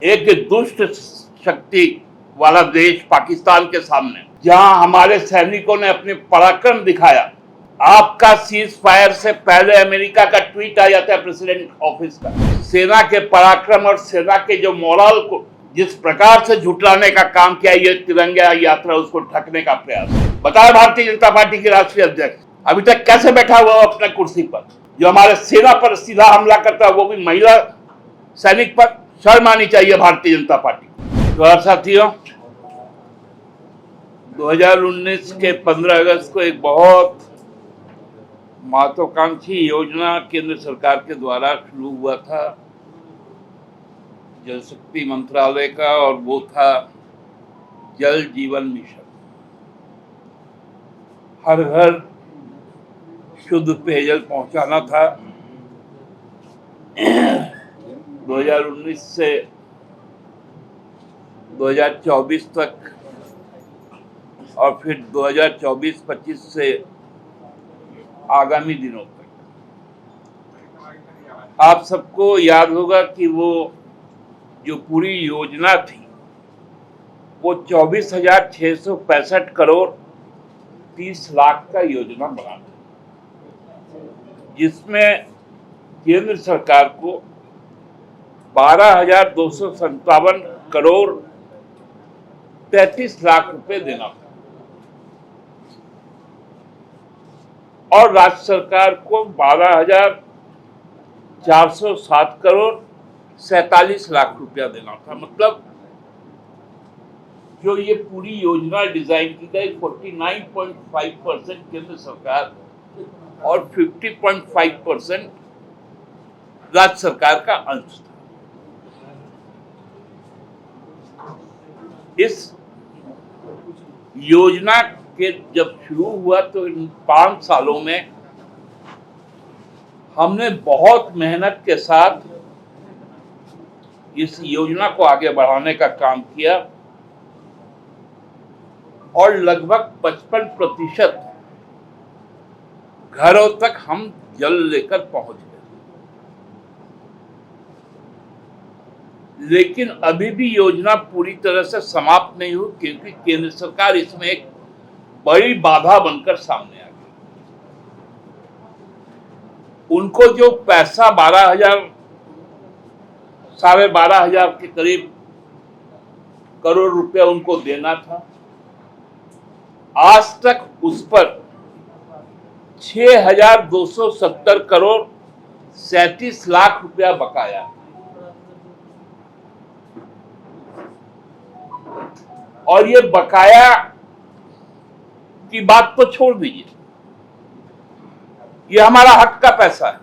एक दुष्ट शक्ति वाला देश पाकिस्तान के सामने, जहां हमारे सैनिकों ने अपने पराक्रम दिखाया। आपका सीज फायर से पहले अमेरिका का ट्वीट आ जाता है प्रेसिडेंट ऑफिस का। सेना के पराक्रम और सेना के जो मोरल को जिस प्रकार से झुटलाने का काम किया, ये तिरंगा यात्रा उसको ढकने का प्रयास। बताया भारतीय जनता पार्टी के राष्ट्रीय अध्यक्ष अभी तक कैसे बैठा हुआ अपने कुर्सी पर, जो हमारे सेना पर सीधा हमला करता है, वो भी महिला सैनिक पर। शर्म आनी चाहिए भारतीय जनता पार्टी। तो साथियों, 2019 के 15 अगस्त को एक बहुत महत्वाकांक्षी योजना केंद्र सरकार के द्वारा शुरू हुआ था जल शक्ति मंत्रालय का, और वो था जल जीवन मिशन। हर घर शुद्ध पेयजल पहुंचाना था। 2019 से 2024 तक और फिर 2024-25 से आगामी दिनों तक। आप सबको याद होगा कि वो जो पूरी योजना थी वो 24,665 करोड़ 30 लाख का योजना बना था, जिसमें केंद्र सरकार को 12,257 करोड़ 33 लाख रुपए देना था, और राज्य सरकार को 12,407 करोड़ 47 लाख रुपया देना था। मतलब जो ये पूरी योजना डिजाइन की गई, 49.5% केंद्र सरकार और 50.5% राज्य सरकार का अंश था। इस योजना के जब शुरू हुआ तो इन 5 सालों में हमने बहुत मेहनत के साथ इस योजना को आगे बढ़ाने का काम किया, और लगभग 55% घरों तक हम जल लेकर पहुंच गए। लेकिन अभी भी योजना पूरी तरह से समाप्त नहीं हुई, क्योंकि केंद्र सरकार इसमें एक बड़ी बाधा बनकर सामने आ गई। उनको जो पैसा 12,000 के करीब करोड़ रुपया उनको देना था, आज तक उस पर 6,270 करोड़ 37 लाख रुपया बकाया। और ये बकाया की बात तो छोड़ दीजिए, ये हमारा हक का पैसा है।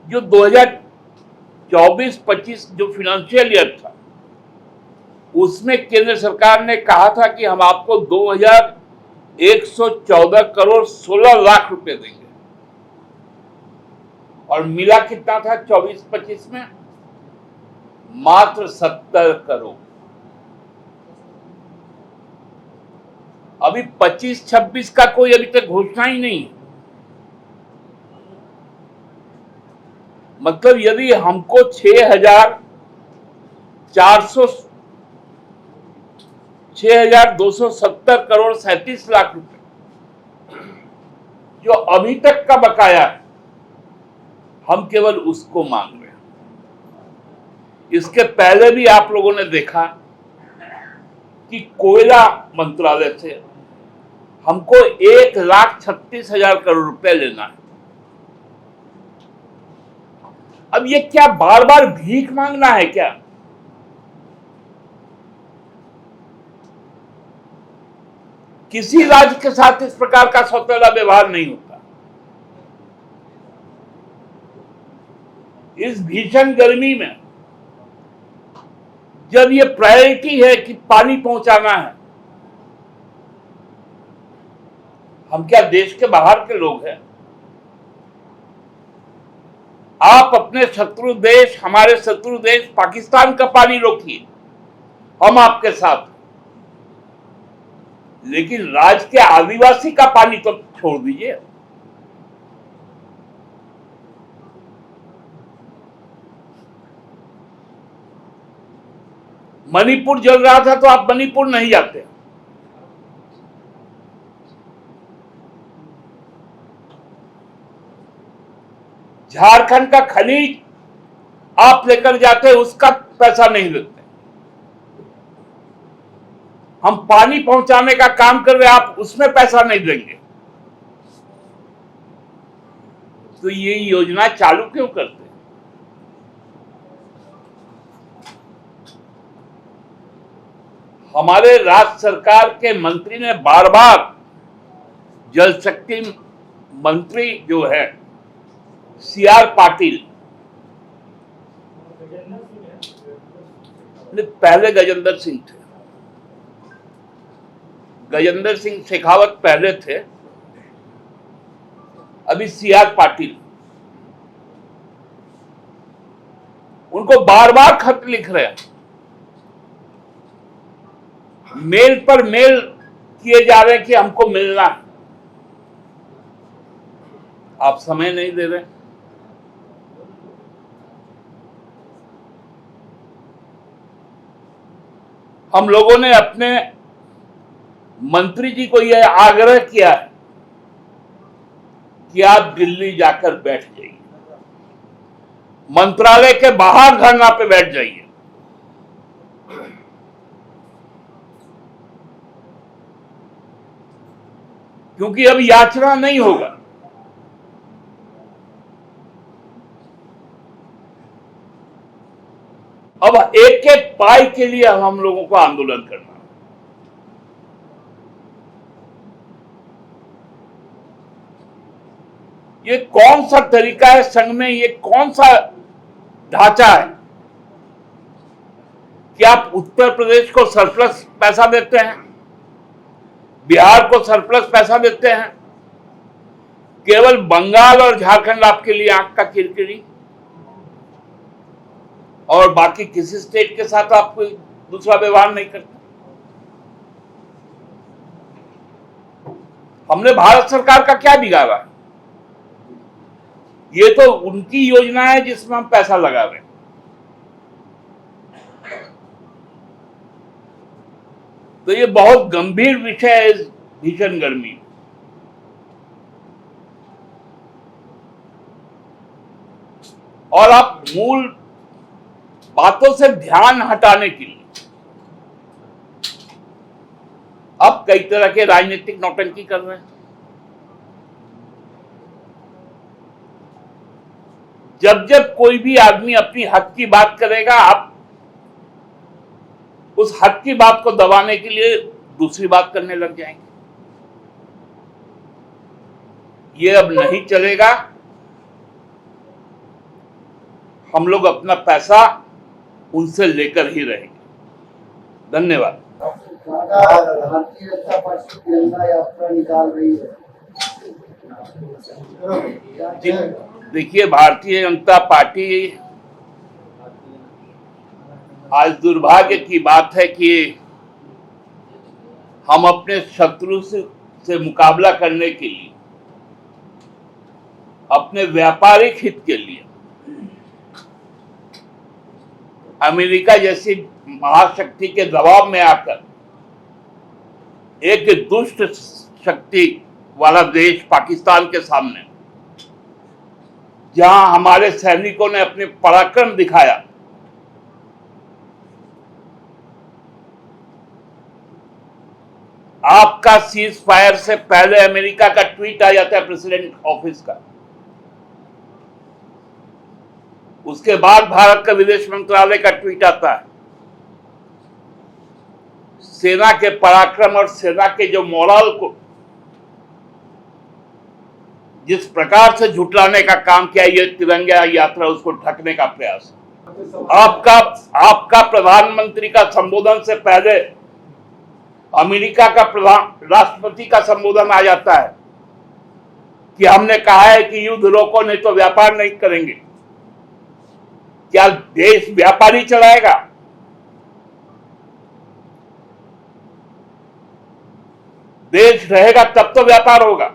जो 2024-25 जो फाइनेंशियल ईयर था, उसमें केंद्र सरकार ने कहा था कि हम आपको 2,114 करोड़ 16 लाख रुपए देंगे, और मिला कितना था 24-25 में? मात्र 70 करोड़। अभी 25-26 का कोई अभी तक घोषणा ही नहीं है। मतलब यदि हमको 6,270 करोड़ 37 लाख रुपए जो अभी तक का बकाया है, हम केवल उसको मांग रहे हैं। इसके पहले भी आप लोगों ने देखा कि कोयला मंत्रालय से हमको 1,36,000 करोड़ रुपए लेना है। अब ये क्या बार बार भीख मांगना है क्या? किसी राज्य के साथ इस प्रकार का सौतेला व्यवहार नहीं होता। इस भीषण गर्मी में जब ये प्रायोरिटी है कि पानी पहुंचाना है, हम क्या देश के बाहर के लोग हैं? आप अपने शत्रु देश, हमारे शत्रु देश पाकिस्तान का पानी रोकिए, हम आपके साथ। लेकिन राज्य के आदिवासी का पानी तो छोड़ दीजिए। मणिपुर जल रहा था तो आप मणिपुर नहीं जाते। झारखंड का खनिज आप लेकर जाते, उसका पैसा नहीं देते। हम पानी पहुंचाने का काम कर रहे हैं, आप उसमें पैसा नहीं देंगे। तो ये योजना चालू क्यों करते? हमारे राज्य सरकार के मंत्री ने बार बार, जल शक्ति मंत्री जो है CR पाटिल, पहले गजेंद्र सिंह थे, गजेंद्र सिंह शेखावत पहले थे, अभी CR पाटिल, उनको बार बार खत लिख रहे हैं, मेल पर मेल किए जा रहे हैं कि हमको मिलना है। आप समय नहीं दे रहे। हम लोगों ने अपने मंत्री जी को यह आग्रह किया है कि आप दिल्ली जाकर बैठ जाइए, मंत्रालय के बाहर धरना पे बैठ जाइए। क्योंकि अब याचना नहीं होगा। अब एक एक पाई के लिए हम लोगों को आंदोलन करना। ये कौन सा तरीका है संघ में, ये कौन सा ढांचा है कि आप उत्तर प्रदेश को सरप्लस पैसा देते हैं, बिहार को सरप्लस पैसा देते हैं, केवल बंगाल और झारखंड आपके लिए आंख का किरकिरी, और बाकी किसी स्टेट के साथ आप कोई दूसरा व्यवहार नहीं करते। हमने भारत सरकार का क्या बिगाड़ा? ये तो उनकी योजना है जिसमें हम पैसा लगा रहे हैं। तो ये बहुत गंभीर विषय है इस भीषण गर्मी। और आप मूल बातों से ध्यान हटाने के लिए अब कई तरह के राजनीतिक नौटंकी कर रहे हैं। जब जब कोई भी आदमी अपनी हक की बात करेगा, आप उस हक की बात को दबाने के लिए दूसरी बात करने लग जाएंगे। ये अब नहीं चलेगा। हम लोग अपना पैसा उनसे लेकर ही रहेंगे। धन्यवाद। भारतीय जनता पार्टी तिरंगा यात्रा निकाल रही है। देखिए, भारतीय जनता पार्टी, आज दुर्भाग्य की बात है कि हम अपने शत्रु से मुकाबला करने के लिए, अपने व्यापारिक हित के लिए अमेरिका जैसी महाशक्ति के दबाव में आकर एक दुष्ट शक्ति वाला देश पाकिस्तान के सामने, जहां हमारे सैनिकों ने अपने पराक्रम दिखाया, आपका सीज फायर से पहले अमेरिका का ट्वीट आ जाता है प्रेसिडेंट ऑफिस का, उसके बाद भारत का विदेश मंत्रालय का ट्वीट आता है। सेना के पराक्रम और सेना के जो मोरल को जिस प्रकार से झुटलाने का काम किया, ये तिरंगा यात्रा उसको ढकने का प्रयास। आपका प्रधानमंत्री का संबोधन से पहले अमेरिका का राष्ट्रपति का संबोधन आ जाता है कि हमने कहा है कि युद्ध रोको, नहीं तो व्यापार नहीं करेंगे। क्या देश व्यापारी चलाएगा? देश रहेगा तब तो व्यापार होगा।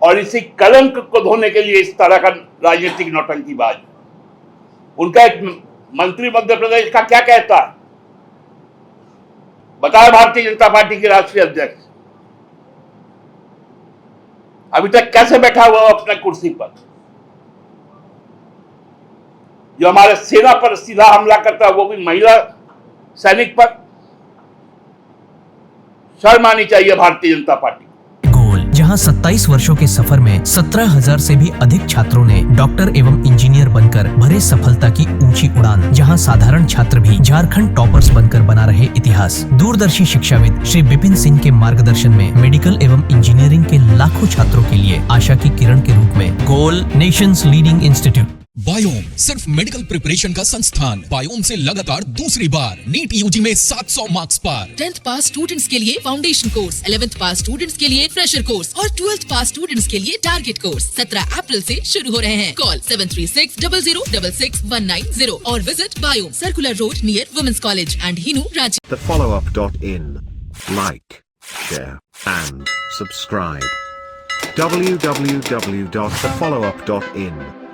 और इसी कलंक को धोने के लिए इस तरह का राजनीतिक नौटंकीबाज। उनका एक मंत्री मध्य प्रदेश का क्या कहता है, बताया भारतीय जनता पार्टी के राष्ट्रीय अध्यक्ष, अभी तक कैसे बैठा हुआ अपने कुर्सी पर। जो हमारे सेना पर सीधा हमला करता है, वो भी महिला सैनिक पर। शर्म आनी चाहिए भारतीय जनता पार्टी। गोल, जहां 27 वर्षों के सफर में 17,000 से भी अधिक छात्रों ने डॉक्टर एवं इंजीनियर बनकर भरे सफलता की ऊंची उड़ान, जहां साधारण छात्र भी झारखंड टॉपर्स बनकर बना रहे इतिहास। दूरदर्शी शिक्षाविद श्री विपिन सिंह के मार्गदर्शन में मेडिकल एवं इंजीनियरिंग के लाखों छात्रों के लिए आशा की किरण के रूप में गोल, नेशंस लीडिंग इंस्टीट्यूट। बायोम सिर्फ मेडिकल प्रिपरेशन का संस्थान। बायोम से लगातार दूसरी बार नीट यूजी में 700 मार्क्स पार। 10th पास स्टूडेंट्स के लिए फाउंडेशन कोर्स, 11th पास स्टूडेंट्स के लिए फ्रेशर कोर्स और 12th पास स्टूडेंट्स के लिए टारगेट कोर्स 17 अप्रैल से शुरू हो रहे हैं। कॉल 7360066190 और visit Biome, circular road near women's college and Hinoo, Ranchi. thefollowup.in. Like, share and subscribe. www.thefollowup.in